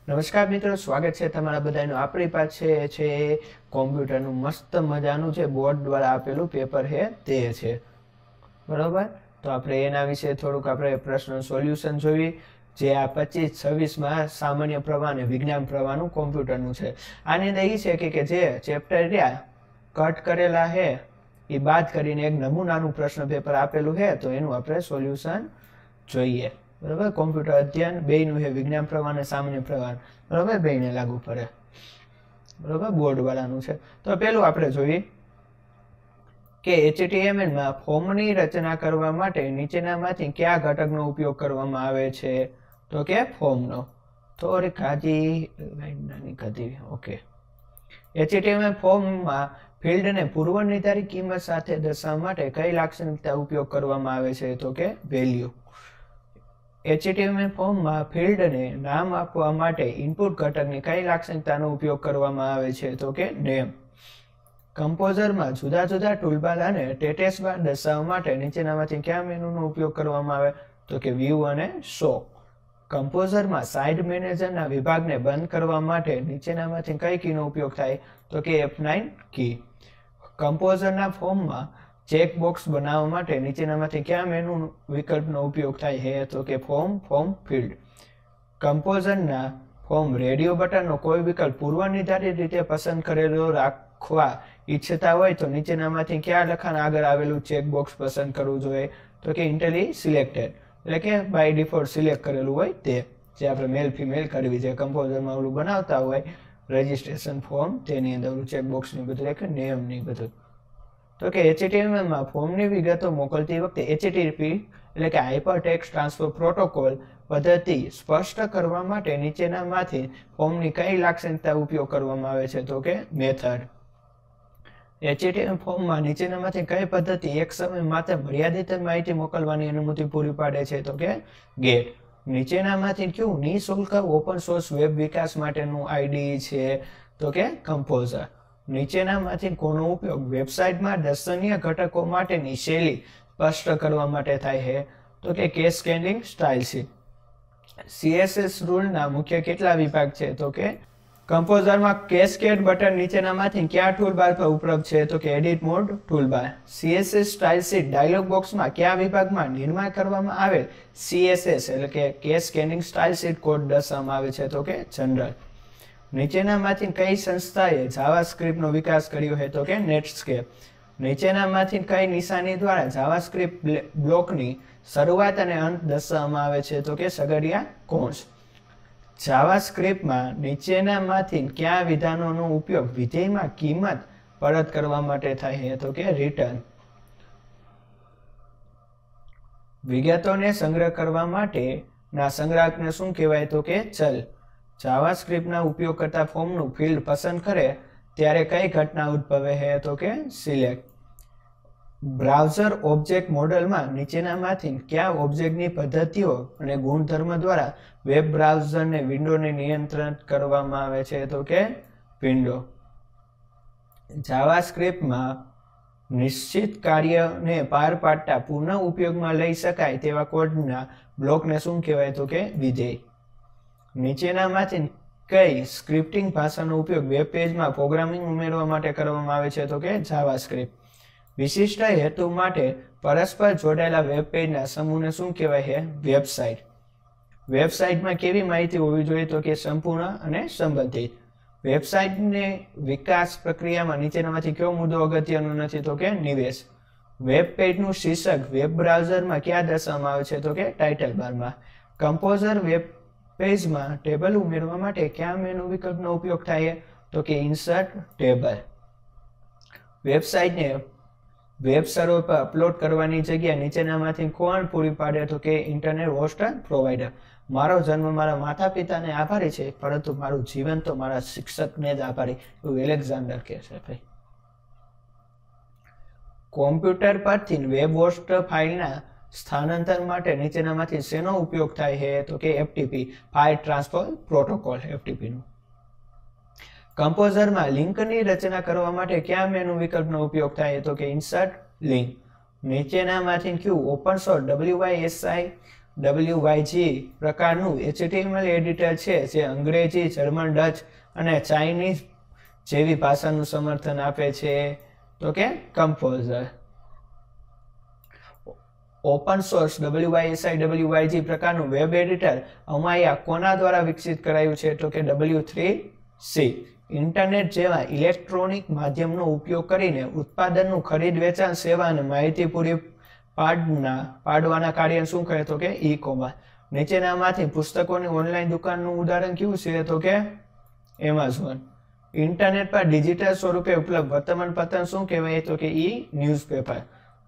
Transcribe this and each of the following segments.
નમસ્કાર મિત્રો, સ્વાગત છે તમારા બધાનું આપણી પાસે છે કોમ્પ્યુટરનું મસ્ત મજાનું છે બોર્ડ દ્વારા આપેલું પેપર છે તે છે બરોબર. તો આપણે એના વિશે થોડુંક આપણે પ્રશ્ન સોલ્યુશન જોઈએ જે આ 25-26માં સામાન્ય પ્રવાહ અને વિજ્ઞાન પ્રવાહનું કોમ્પ્યુટરનું છે. આની અંદર એ છે કે જે ચેપ્ટર રહ્યા કટ કરેલા છે એ બાદ કરીને એક નમૂનાનું પ્રશ્ન પેપર આપેલું છે તો એનું આપણે સોલ્યુશન જોઈએ બરોબર. કોમ્પ્યુટર અધ્યયન બેયનું છે, વિજ્ઞાન પ્રવાહ અને સામાન્ય પ્રવાહ બરોબર, બેયને લાગુ પડે બરોબર, બોર્ડ વાળાનું છે. તો પેલું આપણે જોઈએ કે HTML માં ફોર્મની રચના કરવા માટે નીચેનામાંથી કયા ઘટકનો ઉપયોગ કરવામાં આવે છે તો કે ફોર્મનો. થોડીક હાજી નાની કરી ઓકે. HTML ફોર્મમાં ફિલ્ડને પૂર્વ નિર્ધારિત કિંમત સાથે દર્શાવવા માટે કઈ લાક્ષણિકતા ઉપયોગ કરવામાં આવે છે તો કે વેલ્યુ. HTML ફોર્મમાં ફિલ્ડને નામ આપવા માટે ઇનપુટ ઘટકની કઈ લાક્ષણિકતાનો ઉપયોગ કરવામાં આવે છે તો કે નેમ. કમ્પોઝરમાં જુદા જુદા ટૂલબાર અને સ્ટેટસ બાર દર્શાવવા માટે નીચેનામાંથી કયા મેનુનો ઉપયોગ કરવામાં આવે તો કે વ્યૂ અને શો. કમ્પોઝરમાં સાઇડ મેનેજરના વિભાગને બંધ કરવા માટે નીચેનામાંથી કઈ કીનો ઉપયોગ થાય તો કે F9 કી. કમ્પોઝરના ફોર્મમાં ચેકબોક્સ બનાવવા માટે નીચેનામાંથી કયા મેનુ વિકલ્પનો ઉપયોગ થાય છે તો કે ફોર્મ ફિલ્ડ. કમ્પોઝરના ફોર્મ રેડિયો બટનનો કોઈ વિકલ્પ પૂર્વ નિર્ધારિત રીતે પસંદ કરેલો રાખવા ઈચ્છતા હોય તો નીચેનામાંથી કયા લખાણ આગળ આવેલું ચેકબોક્સ પસંદ કરવું જોઈએ તો કે ઇન્ટેલી સિલેક્ટેડ, એટલે કે બાય ડિફોલ્ટ સિલેક્ટ કરેલું હોય તે, જે આપણે મેલ ફિમેલ કરવી છે. કમ્પોઝરમાં ઓલું બનાવતા હોય રજિસ્ટ્રેશન ફોર્મ તેની અંદર ઓલું ચેકબોક્સ ની બધું એટલે નેમ ની બધું. તો કે HTML માં ફોર્મની વિગતો મોકલતી વખતે HTTP એટલે કે હાઇપર ટેક્સ્ટ ટ્રાન્સફર પ્રોટોકોલ પદ્ધતિ સ્પષ્ટ કરવા માટે નીચેનામાંથી ફોર્મની કઈ લાક્ષણિકતા ઉપયોગ કરવામાં આવે છે તો કે મેથડ. HTML ફોર્મમાં નીચેનામાંથી કઈ પદ્ધતિ એક સમયે માત્ર મર્યાદિત માહિતી મોકલવાની અનુમતિ પૂરી પાડે છે તો કે ગેટ. નીચેનામાંથી કયું નિઃશુલ્ક ઓપન સોર્સ વેબ વિકાસ માટેનું IDE છે તો કે કમ્પોઝર. નીચેનામાંથી કોનો ઉપયોગ વેબસાઇટમાં દર્શનીય ઘટકો માટેની શૈલી સ્પષ્ટ કરવા માટે થાય છે તો કે કેસ્કેડિંગ સ્ટાઇલ શીટ. CSS રૂલના મુખ્ય કેટલા વિભાગ છે તો કે કમ્પોઝરમાં કેસ્કેડ બટન નીચેનામાંથી કયા ટૂલબાર પર ઉપલબ્ધ છે તો કે edit mode toolbar. CSS style sheet dialog બોક્સમાં કયા વિભાગમાં નિર્માણ કરવામાં આવેલ CSS એટલે કે કેસ્કેડિંગ સ્ટાઇલ શીટ કોડ દર્શાવવામાં આવે છે તો કે જનરલ. નીચેનામાંથી કઈ સંસ્થાએ જાવાસ્ક્રિપ્ટનો વિકાસ કર્યો છે તો કે નેટસ્કેપ. નીચેનામાંથી કઈ નિશાની દ્વારા જાવાસ્ક્રિપ્ટ બ્લોકની શરૂઆત અને અંત દર્શાવવામાં આવે છે તો કે સગડિયા કૌંસ. જાવાસ્ક્રિપ્ટમાં નીચેનામાંથી કયા વિધાનોનો ઉપયોગ વિધેયમાં કિંમત પરત કરવા માટે થાય છે તો કે રિટર્ન. વિગતોને સંગ્રહ કરવા માટેના સંગ્રાહકને શું કહેવાય તો કે ચલ. જાવાસ્ક્રિપ્ટના ઉપયોગ કરતા ફોર્મનું ફિલ્ડ પસંદ કરે ત્યારે કઈ ઘટના ઉદ્ભવે છે તો કે સિલેક્ટ. બ્રાઉઝર ઓબ્જેક્ટ મોડેલમાં નીચેનામાંથી કયા ઓબ્જેક્ટની પદ્ધતિઓ અને ગુણધર્મ દ્વારા વેબ બ્રાઉઝરને વિન્ડોને નિયંત્રિત કરવામાં આવે છે તો કે વિન્ડો. જાવાસ્ક્રિપ્ટમાં નિશ્ચિત કાર્યને પાર પાડતા પુનઃ ઉપયોગમાં લઈ શકાય તેવા કોડના બ્લોકને શું કહેવાય તો કે વિધેય. નીચેનામાંથી કઈ સ્ક્રિપ્ટિંગ ભાષાનો ઉપયોગ વેબ પેજમાં પ્રોગ્રામિંગ ઉમેરવા માટે કરવામાં આવે છે તો કે જાવાસ્ક્રિપ્ટ. વિશિષ્ટ હેતુ માટે પરસ્પર જોડાયેલા વેબ પેજના સમૂહને શું કહેવાય છે વેબસાઇટ. વેબસાઇટમાં કેવી માહિતી હોવી જોઈએ તો કે સંપૂર્ણ અને સંબંધિત. વેબસાઇટની વિકાસ પ્રક્રિયામાં નીચેનામાંથી કયો મુદ્દો અગત્યનો નથી તો કે નિવેશ. વેબ પેજનું શીર્ષક વેબ બ્રાઉઝરમાં ક્યાં દર્શાવવામાં આવે છે તો કે ટાઇટલ બારમાં. કમ્પોઝર વેબ પેજમાં ટેબલ ઉમેરવા માટે કયા મેનુ વિકલ્પનો ઉપયોગ થાય તો કે ઇન્સર્ટ ટેબલ. વેબસાઇટને વેબ સર્વર પર અપલોડ કરવાની જગ્યા નીચેનામાંથી કોણ પૂરી પાડે તો કે ઇન્ટરનેટ હોસ્ટ પ્રોવાઈડર. મારો જન્મ મારા માતા પિતાને આભારી છે પરંતુ મારું જીવન તો મારા શિક્ષકને જ આભારી, એવું એલેક્ઝાન્ડર કહે છે ભાઈ. કોમ્પ્યુટર પરથી વેબ હોસ્ટ ફાઇલના સ્થાનાંતર માટે નીચેનામાંથી શેનો ઉપયોગ થાય છે તો કે FTP file transfer protocol FTP નું. કમ્પોઝરમાં લિંકની રચના કરવા માટે કયા મેનુ વિકલ્પનો ઉપયોગ થાય તો કે ઇન્સર્ટ લિંક. નીચેનામાંથી કયું ઓપન સોર્સ WYSI WYG પ્રકારનું HTML એડિટર છે જે અંગ્રેજી, જર્મન, ડચ અને ચાઇનીઝ જેવી ભાષાનું સમર્થન આપે છે તો કે કમ્પોઝર. ઓપન સોર્સ WYSI પ્રકારનું વેબ એડિટર અમાયા કોના દ્વારા વિકસિત કરાયું છે તો કે W3C. ઇન્ટરનેટ જેવા ઇલેક્ટ્રોનિક માધ્યમનો ઉપયોગ કરીને ઉત્પાદનનું ખરીદ વેચાણ સેવા અને માહિતી પૂરી પાડવાના કાર્ય શું કહે તો કે ઈ-કોમર્સ. નીચેનામાંથી પુસ્તકોની ઓનલાઈન દુકાનનું ઉદાહરણ કયું છે તો કે એમેઝોન. ઇન્ટરનેટ પર ડિજિટલ સ્વરૂપે ઉપલબ્ધ વર્તમાનપત્ર શું કહેવાય તો કે ન્યૂઝપેપર.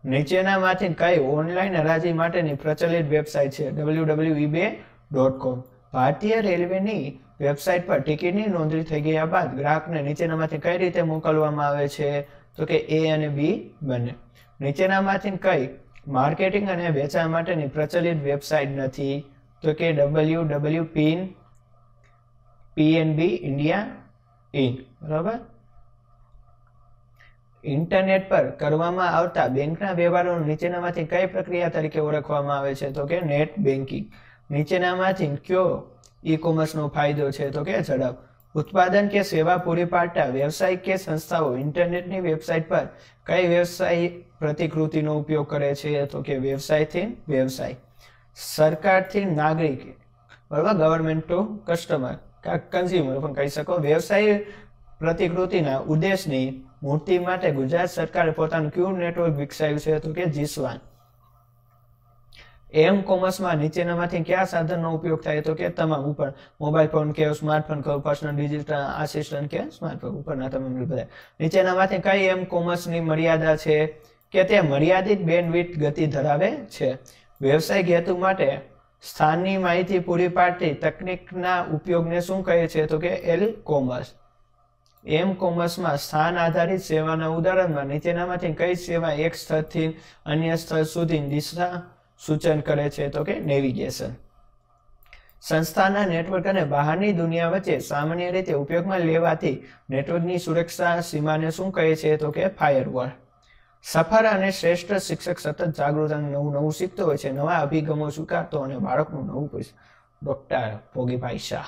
નીચેનામાંથી કઈ ઓનલાઈન હરાજી માટેની પ્રચલિત વેબસાઇટ છે www.ebay.com. ભારતીય રેલવેની વેબસાઇટ પર ટિકિટની નોંધણી થઈ ગયા બાદ ગ્રાહકને નીચેનામાંથી કઈ રીતે મોકલવામાં આવે છે તો કે A અને B બંને. નીચેનામાંથી કઈ માર્કેટિંગ અને વેચાણ માટેની પ્રચલિત વેબસાઇટ નથી તો કે www.pnb India Inc. બરાબર. ઇન્ટરનેટ પર કરવામાં આવતા બેંકના વ્યવહારો નીચેનામાંથી કઈ પ્રક્રિયા તરીકે ઓળખવામાં આવે છે તો કે નેટ બેન્કિંગ. નીચેનામાંથી કયો ઈ-કોમર્સનો ફાયદો છે તો કે ઝડપ. ઉત્પાદન કે સેવા પૂરી પાડતા વ્યવસાય કે સંસ્થાઓ ઇન્ટરનેટની વેબસાઇટ પર કઈ વ્યવસાય પ્રતિકૃતિનો ઉપયોગ કરે છે તો કે વ્યવસાયથી વ્યવસાય. સરકારથી નાગરિક, બરાબર, ગવર્મેન્ટ ટુ કસ્ટમર, કન્ઝ્યુમર પણ કહી શકો. વ્યવસાય પ્રતિકૃતિના ઉદ્દેશની મૂર્તિ માટે ગુજરાત સરકારે પોતાનું કયું નેટવર્ક વિકસાવ્યું છે તો કે જીસ્વાન. એમ કોમર્સમાં નીચેનામાંથી કયા સાધનનો ઉપયોગ થાય તો કે તમામ ઉપર મોબાઈલ ફોન કે સ્માર્ટફોન કે પર્સનલ ડિજિટલ આસિસ્ટન્ટ કે સ્માર્ટફોન ઉપરના તમામ બધા. નીચેનામાંથી કઈ એમ કોમર્સની મર્યાદા છે કે તે મર્યાદિત બેન્ડવિડ્થ ગતિ ધરાવે છે. વ્યવસાયિક હેતુ માટે સ્થાનની માહિતી પૂરી પાડતી તકનીકના ઉપયોગને શું કહે છે તો કે એલ કોમર્સ. એમ કોમર્સમાં સ્થાન આધારિત સેવાના ઉદાહરણમાં નીચેનામાંથી કઈ સેવા એક સ્થળથી અન્ય સ્થળ સુધી દિશા સૂચન કરે છે તો કે નેવિગેશન. સંસ્થાના નેટવર્ક અને બહારની દુનિયા વચ્ચે સામાન્ય રીતે ઉપયોગમાં લેવાતી નેટવર્કની સુરક્ષા સીમાને શું કહે છે તો કે ફાયરવોલ. સફળ અને શ્રેષ્ઠ શિક્ષક સતત જાગૃત અને નવું શીખતો હોય છે, નવા અભિગમો સ્વીકારતો અને બાળકનું નવું પૂછ. ડોક્ટર ભોગીભાઈ શાહ.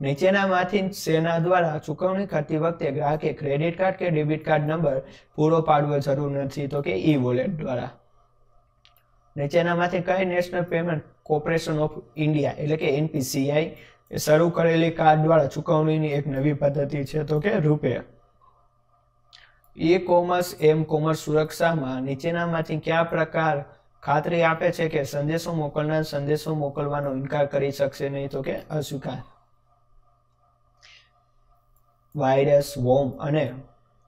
નીચેનામાંથી સેના દ્વારા ચૂકવણી કરતી વખતે ગ્રાહકે ક્રેડિટ કાર્ડ કે ડેબિટ કાર્ડ નંબર પૂરો પાડવો જરૂર નથી તો કે ઈ વોલેટ દ્વારા. નીચેનામાંથી કઈ national payment corporation of India એટલે કે NPCI શરૂ કરેલી કાર્ડ દ્વારા ચૂકવણીની એક નવી પદ્ધતિ છે તો કે રૂપે. ઈ કોમર્સ એમ કોમર્સ સુરક્ષામાં નીચેનામાંથી કયા પ્રકાર ખાતરી આપે છે કે સંદેશો મોકલનાર સંદેશો મોકલવાનો ઇનકાર કરી શકશે નહીં તો કે અસ્વીકાર. વાયરસ, વોર્મ અને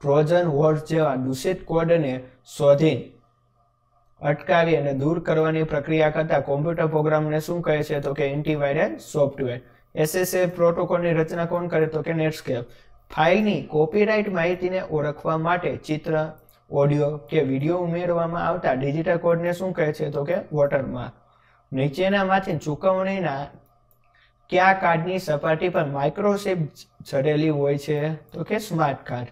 ટ્રોજન હોર્સ જેવા દૂષિત કોડને શોધી અટકાવી અને દૂર કરવાની પ્રક્રિયા કરતા કોમ્પ્યુટર પ્રોગ્રામને શું કહે છે તો કે એન્ટીવાયરસ સોફ્ટવેર. SSL પ્રોટોકોલની રચના કોણ કરે તો કે નેટસ્કેપ. ફાઇલની કોપીરાઇટ માહિતીને ઓળખવા માટે ચિત્ર, ઓડિયો કે વિડીયો ઉમેરવામાં આવતા ડિજિટલ કોડને શું કહે છે તો કે વોટરમાર્ક. નીચેનામાંથી ચૂકવણીના કયા કાર્ડની સપાટી પર માઇક્રોચિપ જડેલી હોય છે તો કે સ્માર્ટ કાર્ડ.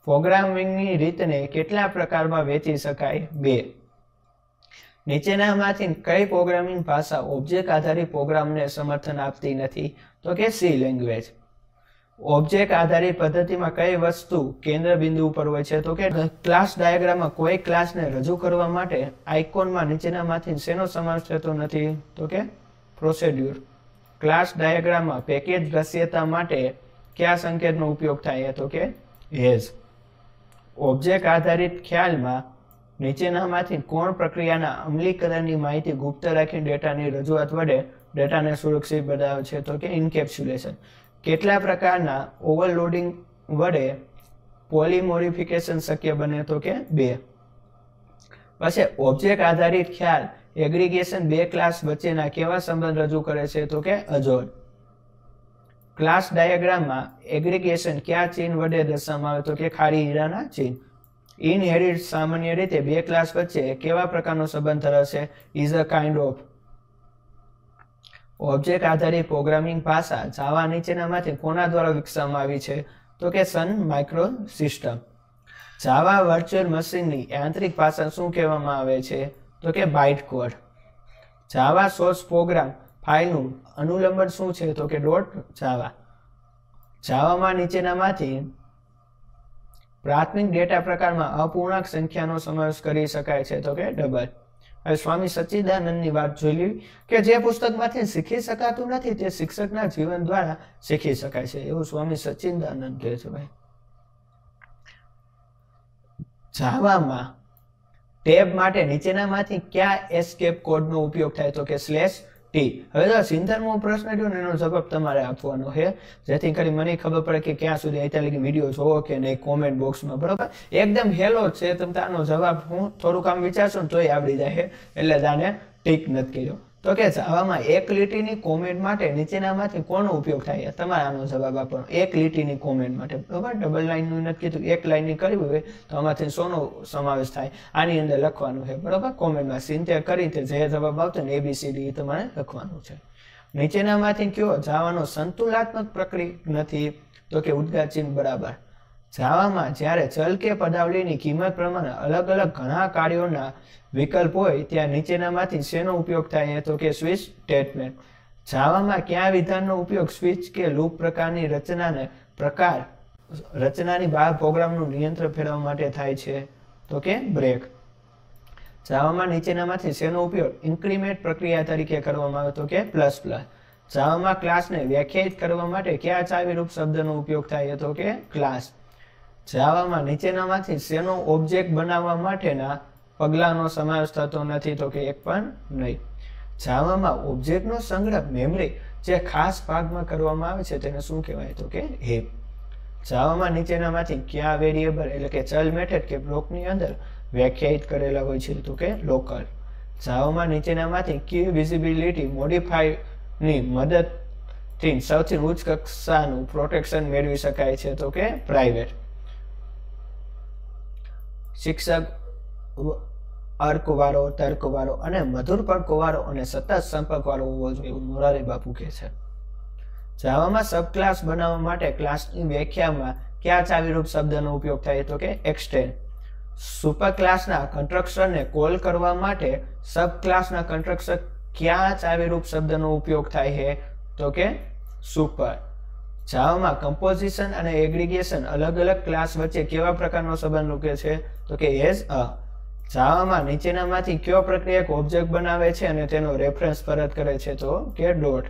પ્રોગ્રામિંગની રીતને કેટલા પ્રકારમાં વહેંચી શકાય? 2. નીચેનામાંથી કઈ પ્રોગ્રામિંગ ભાષા ઓબ્જેક્ટ આધારિત પ્રોગ્રામને સમર્થન આપતી નથી તો કે C લેંગ્વેજ. ઓબ્જેક્ટ આધારિત પદ્ધતિમાં કઈ વસ્તુ કેન્દ્ર બિંદુ ઉપર હોય છે તો કે ક્લાસ ડાયાગ્રામમાં કોઈ ક્લાસને રજૂ કરવા માટે આઇકોનમાં નીચેનામાંથી શેનો સમાવેશ થતો નથી તો કે પ્રોસિડ્યુર. ક્લાસ ડાયાગ્રામમાં પેકેજ દ્રશ્યતા માટે કયા સંકેતનો ઉપયોગ થાય તો કે હેઝ. ઓબ્જેક્ટ આધારિત ખ્યાલમાં નીચેનામાંથી કોણ પ્રક્રિયાના અમલીકરણની માહિતી ગુપ્ત રાખી ડેટાની રજૂઆત વડે ડેટાને સુરક્ષિત બનાવે છે તો કે ઇન્કેપ્સ્યુલેશન. કેટલા પ્રકારના ઓવરલોડિંગ વડે પોલીમોરિફિકેશન શક્ય બને તો કે 2. પછી ઓબ્જેક્ટ આધારિત ખ્યાલ એગ્રીગેશન બે ક્લાસ વચ્ચેના કેવા સંબંધ રજૂ કરે છે તો કે અજોડ. ક્લાસ ડાયાગ્રામમાં એગ્રીગેશન કયા ચિહ્ન વડે દર્શાવવામાં આવે તો કે ખારી હીરાના ચિહ્ન. ઇનહેરિટ સામાન્ય રીતે બે ક્લાસ વચ્ચે કેવા પ્રકારનો સંબંધ ધરાવશે? Is a kind of. Object આધારિત પ્રોગ્રામિંગ ભાષા જાવા નીચેનામાંથી કોના દ્વારા વિકસાવવામાં આવી છે તો કે સન માઇક્રો સિસ્ટમ. જાવા વર્ચ્યુઅલ મશીનની યાંત્રિક ભાષા શું કહેવામાં આવે છે તો કે બાઇટ કોડ. જાવા સોર્સ પ્રોગ્રામ ફાઇલનું અનુલંબન શું છે તો કે .જાવા. જાવામાં નીચેનામાંથી પ્રાથમિક ડેટા પ્રકારમાં અપૂર્ણાંક સંખ્યાનો સમાવેશ કરી શકાય છે તો કે ડબલ. હવે સ્વામી સચ્ચિદાનંદની વાત જોઈ લેવી કે જે પુસ્તકમાંથી શીખી શકાતું નથી તે શિક્ષકના જીવન દ્વારા શીખી શકાય છે, એવું સ્વામી સચ્ચિદાનંદ કહે છે. ભાઈ જાવામાં ટેબ માટે નીચેનામાંથી કયા એસ્કેપ કોડનો ઉપયોગ થાય તો કે /t. હવે જો સિંધર્મો પ્રશ્ન જો ને એનો જવાબ તમારે આપવાનો છે, જેથી કરી મને ખબર પડે કે ક્યાં સુધી અત્યારે વિડીયો જોવો કે નહીં કોમેન્ટ બોક્સમાં. બરોબર, એકદમ હેલો છે, તમે આનો જવાબ હું થોડુંક આમ વિચારશો ને તોય આવડી જાય, એટલે આને ટીક નથી કર્યો. તો કે જાવામાં એક લીટીની કોમેન્ટ માટે નીચેનામાંથી કોનો ઉપયોગ થાય? તમારે આનો જવાબ આપવાનો. એક લીટીની કોમેન્ટ માટે, બરોબર, ડબલ લાઈનનું નથી કીધું, એક લાઈનની કરવી હોય તો આમાંથી શોનો સમાવેશ થાય? આની અંદર લખવાનું છે, બરોબર. કોમેન્ટમાં સિન્ટેક્સ કરી જે જવાબ આવતો ને ABCD તમારે લખવાનું છે. નીચેનામાંથી કયો જાવાનો સંતુલાત્મક પ્રક્રિયા નથી તો કે ઉદ્ગાર ચિહ્ન બરાબર. જાવામાં જ્યારે ચલ કે પદાવલીની કિંમત પ્રમાણે અલગ અલગ ઘણા કાર્યોના વિકલ્પ હોય ત્યાં નીચેનામાંથી શેનો ઉપયોગ થાય તો કે સ્વિચ સ્ટેટમેન્ટ. જાવામાં કયા વિધાનનો ઉપયોગ સ્વિચ કે લૂપ પ્રકારની રચનાની બહાર પ્રોગ્રામનું નિયંત્રણ ફેરવવા માટે થાય છે તો કે બ્રેક. જાવામાં નીચેનામાંથી શેનો ઉપયોગ ઇન્ક્રીમેન્ટ પ્રક્રિયા તરીકે કરવામાં આવે તો કે ++. જાવામાં ક્લાસને વ્યાખ્યાયિત કરવા માટે કયા ચાવીરૂપ શબ્દનો ઉપયોગ થાય તો કે ક્લાસ. જાવામાં નીચેનામાંથી શેનો ઓબ્જેક્ટ બનાવવા માટેના પગલાંનો સમાવેશ થતો નથી તો કે એક પણ નહીં. જાવામાં ઓબ્જેક્ટનો સંગ્રહ મેમરી જે ખાસ ભાગમાં કરવામાં આવે છે તેને શું કહેવાય તો કે હીપ. જાવામાં નીચેનામાંથી કયા વેરિયેબલ એટલે કે ચલ મેથડ કે બ્લોકની અંદર વ્યાખ્યાયિત કરેલા હોય છે તો કે લોકલ. જાવામાં નીચેનામાંથી કઈ વિઝિબિલિટી મોડિફાયરની મદદથી સૌથી ઉચ્ચ કક્ષાનું પ્રોટેક્શન મેળવી શકાય છે તો કે પ્રાઇવેટ. શિક્ષક અર્કવાળો, તર્કવાળો અને મધુર પડકોવાળો અને સતત સંપર્કવાળો હોવો જોઈએ, એવું મોરારી બાપુ કહે છે. જાવામાં સબક્લાસ બનાવવા માટે ક્લાસની વ્યાખ્યામાં કયા ચાવીરૂપ શબ્દનો ઉપયોગ થાય તો કે એક્સટેન્ડ. સુપર ક્લાસના કન્સ્ટ્રક્શનને કોલ કરવા માટે સબક્લાસના કન્સ્ટ્રક્શન કયા ચાવીરૂપ શબ્દનો ઉપયોગ થાય છે તો કે સુપર. જાવામાં કમ્પોઝિશન અને એગ્રીગેશન અલગ અલગ ક્લાસ વચ્ચે કેવા પ્રકારનો સંબંધ મૂકે છે તો કે એઝ અ. જાવામાં નીચેનામાંથી કયો પ્રક્રિયક ઓબ્જેક્ટ બનાવે છે અને તેનો રેફરન્સ પરત કરે છે તો કે ડોટ.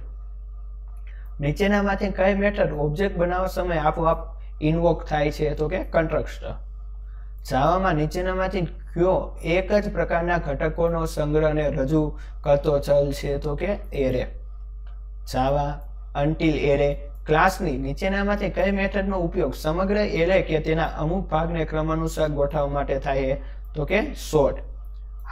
નીચેનામાંથી કઈ મેથડ ઓબ્જેક્ટ બનાવવા સમયે આપોઆપ ઇન્વોક થાય છે તો કે કન્સ્ટ્રક્ટર. જાવામાં નીચેનામાંથી કયો એક જ પ્રકારના ઘટકોનો સંગ્રહને રજૂ કરતો ચલ છે તો કે એરે. જાવા અનટિલ એરે ક્લાસની નીચેનામાંથી કઈ મેથડનો ઉપયોગ સમગ્ર એરે કે તેના અમુક ભાગને ક્રમાનુસાર ગોઠવવા માટે થાય તો કે સોર્ટ.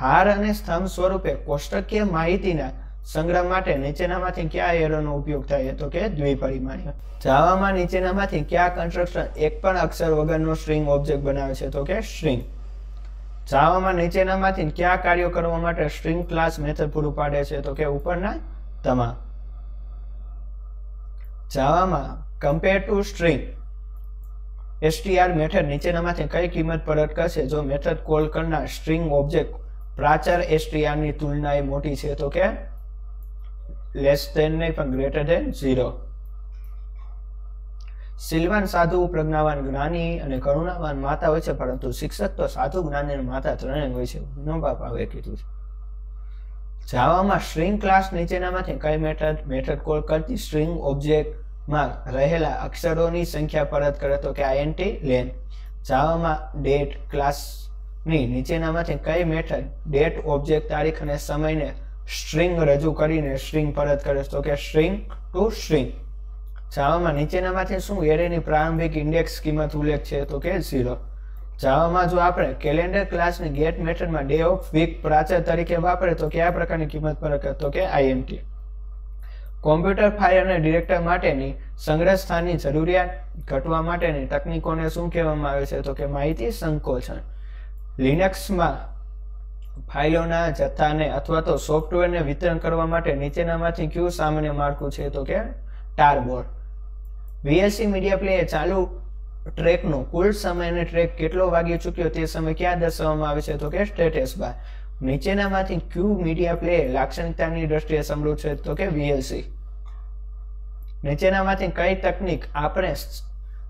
હાર અને સ્તંભ સ્વરૂપે કોષ્ટકીય માહિતીના સંગ્રહ માટે નીચેનામાંથી કયા એરેનો ઉપયોગ થાય તો કે દ્વિપરિમાણીય. જાવામાં નીચેનામાંથી કયા કન્સ્ટ્રક્શન એક પણ અક્ષર વગરનો સ્ટ્રિંગ ઓબ્જેક્ટ બનાવે છે તો કે સ્ટ્રિંગ. જાવામાં નીચેનામાંથી કયા કાર્યો કરવા માટે સ્ટ્રિંગ ક્લાસ મેથડ પૂરું પાડે છે તો કે ઉપરના તમામ. જાવામાં compare to string str method નીચેનામાંથી કઈ કિંમત પરત કરશે જો મેથડ કોલ કરનાર સ્ટ્રિંગ ઓબ્જેક્ટ પ્રાચર str ની તુલનાએ મોટી છે તો કે લેસ ધેન નહીં પણ ગ્રેટર ધેન 0. શીલવાન સાધુ, પ્રજ્ઞાવાન જ્ઞાની અને કરુણાવાન માતા હોય છે, પરંતુ શિક્ષક તો સાધુ, જ્ઞાની અને માતા ત્રણેય હોય છે. નો બાપ આવે કીધું છે. જાવામાં સ્ટ્રિંગ ક્લાસ નીચેનામાંથી કઈ મેથડ કોલ કરતી સ્ટ્રિંગ ઓબ્જેક્ટમાં રહેલા અક્ષરોની સંખ્યા પરત કરે તો કે int len. જાવામાં ડેટ ક્લાસની નીચેનામાંથી કઈ મેથડ ડેટ ઓબ્જેક્ટ તારીખ અને સમયને સ્ટ્રિંગ રજૂ કરીને સ્ટ્રિંગ પરત કરે તો કે સ્ટ્રિંગ ટુ સ્ટ્રિંગ. જાવામાં નીચેનામાંથી શું એરેની પ્રારંભિક ઇન્ડેક્સ કિંમત ઉલ્લેખ છે તો કે 0. જાવામાં જો આપણે કેલેન્ડર ક્લાસની ગેટ મેથડમાં ડે ઓફ વીક પ્રાચર તરીકે વાપરે તો કયા પ્રકારની કિંમત પરત કરે તો કે int. કોમ્પ્યુટર ફાઇલ અને ડિરેક્ટર માટેની સંગ્રહ સ્થાનની જરૂરિયાત ઘટવા માટેની તકનીકોને શું કહેવામાં આવે છે તો કે માહિતી સંકોચન. લિનક્સમાં ફાઇલોના જથ્થાને અથવા તો સોફ્ટવેરને વિતરણ કરવા માટે નીચેનામાંથી કયું સામાન્ય માળખું છે તો કે ટારબોર્ડ. VLC મીડિયા પ્લેયર ચાલુ ટ્રેકનો કુલ સમયનો ટ્રેક કેટલો વાગી ચૂક્યો તે સમય ક્યાં દર્શાવવામાં આવે છે તો કે સ્ટેટસ બાર. નીચેનામાંથી ક્યુ મીડિયા પ્લે લાક્ષણિકતાની દ્રષ્ટિએ સમૃદ્ધ છે? તો કે VLC. નીચેનામાંથી કઈ તકનીક આપણે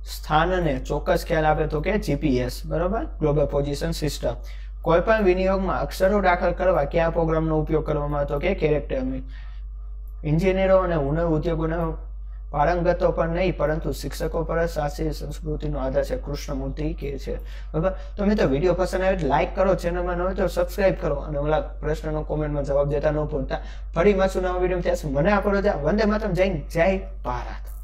સ્થાનને ચોક્કસ ખ્યાલ આપે? તો કે GPS. બરોબર, ગ્લોબલ પોઝિશન સિસ્ટમ. કોઈ પણ વિનિયોગમાં અક્ષરો દાખલ કરવા કયા પ્રોગ્રામનો ઉપયોગ કરવામાં આવતો? કે કેરેક્ટર. એન્જિનિયરો અને હુનર ઉદ્યોગોના પારંગતો પર નહીં પરંતુ શિક્ષકો પર શાસ્ત્રીય સંસ્કૃતિનો આધાર છે, કૃષ્ણમૂર્તિ કહે છે. બરાબર, તો મિત્રો વિડીયો પસંદ આવે તો લાઈક કરો, ચેનલમાં ન હોય તો સબસ્ક્રાઇબ કરો અને ઓલા પ્રશ્નનો કોમેન્ટમાં જવાબ દેતા ન ભૂલતા. ફરી મળશું નવા વિડીયો. ત્યાં મને આપો રજા. વંદે માતરમ. જય ભારત.